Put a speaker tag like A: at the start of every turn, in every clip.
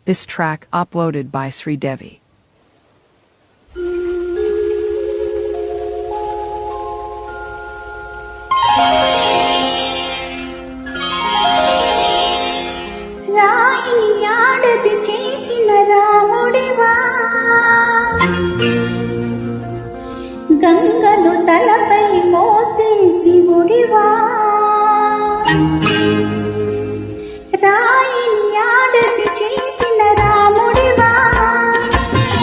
A: This track uploaded by Sri Devi.
B: గంగను తలపై మోసే శివుడివా రాయిని ఆడది చేసిన రాముడివా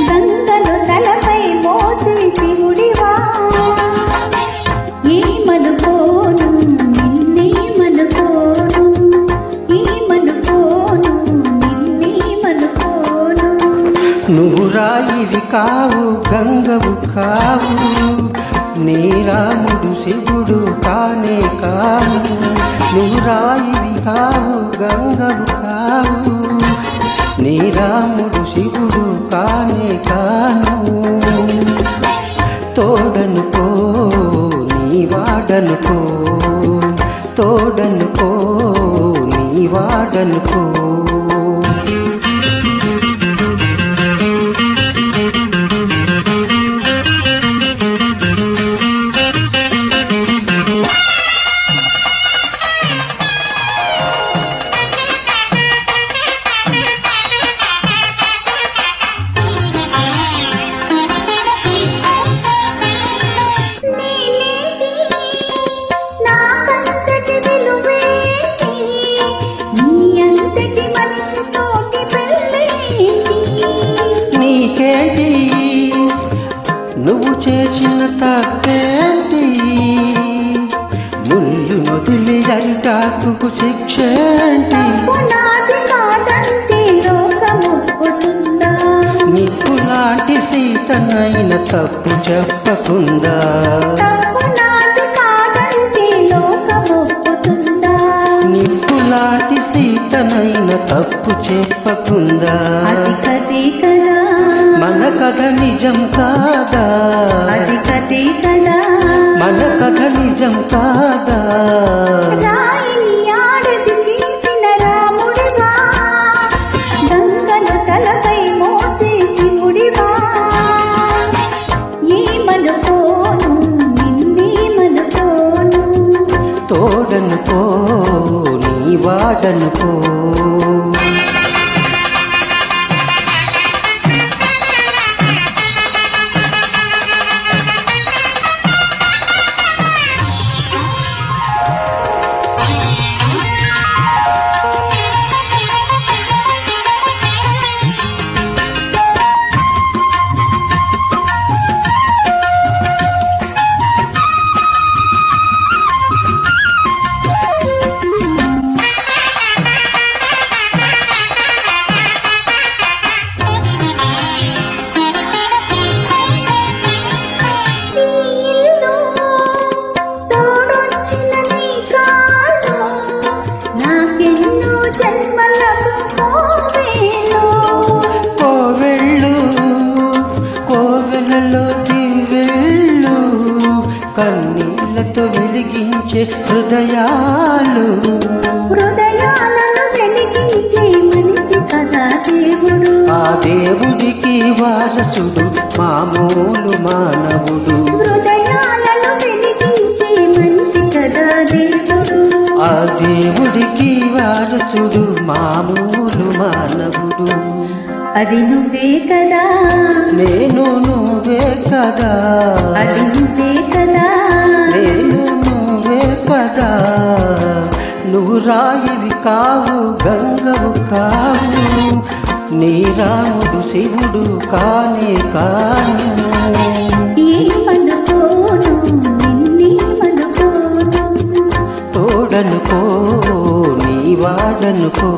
B: గంగను తలపై మోసే శివుడివా ఏమనుకోను నిన్నేమనుకోను ఏమనుకోను నిన్నేమనుకోను
C: నువ్వు రాయివి కావు గంగవు కావు నీ రాముడు శివుడు కానే కావు నువ్వు రాయివి కావు గంగవు కావు నీ రాముడు శివుడు కానే కాను తోడనుకో నీ వాడనుకో తోడనుకో నీ వాడనుకో నీకేంటి నువ్వు చేసిన తప్పేంటి ముళ్ళు నొదిలి అరిటాకు శిక్షేంటి నిప్పులాంటి సీతనైన తప్పు చెప్పకుందా నిప్పులాంటి సీతనైన తప్పు చెప్పకుందా మన కథ నిజం కాదా మన కథ నిజం కాదా
B: రాయిని ఆడది చేసిన రాముడివా గంగను తలపై మోసే శివుడివా ఏమనుకోను నిన్నేమనుకోను
C: తోడనుకో నీ వాడనుకో కన్నీళ్లతో వెలిగించే హృదయాలను
B: వెలిగించే మనిషి కదా దేవుడు
C: ఆ దేవుడికి వారసుడు మామూలు మానవుడు
B: హృదయాలను వెలిగించే మనిషి కదా దేవుడు
C: ఆ దేవుడికి వారసుడు మామూలు మానవుడు
B: అది నువ్వే కదా
C: నేను నువ్వే కదా
B: అది నువ్వే కదా
C: నేను నువ్వే కదా నువ్వు రాయివి కావు గంగవు కావు నీ రాముడు శివుడు కానే కాను
B: ఏమనుకోను నిన్నేమనుకోను
C: తోడనుకో నీ వాడనుకో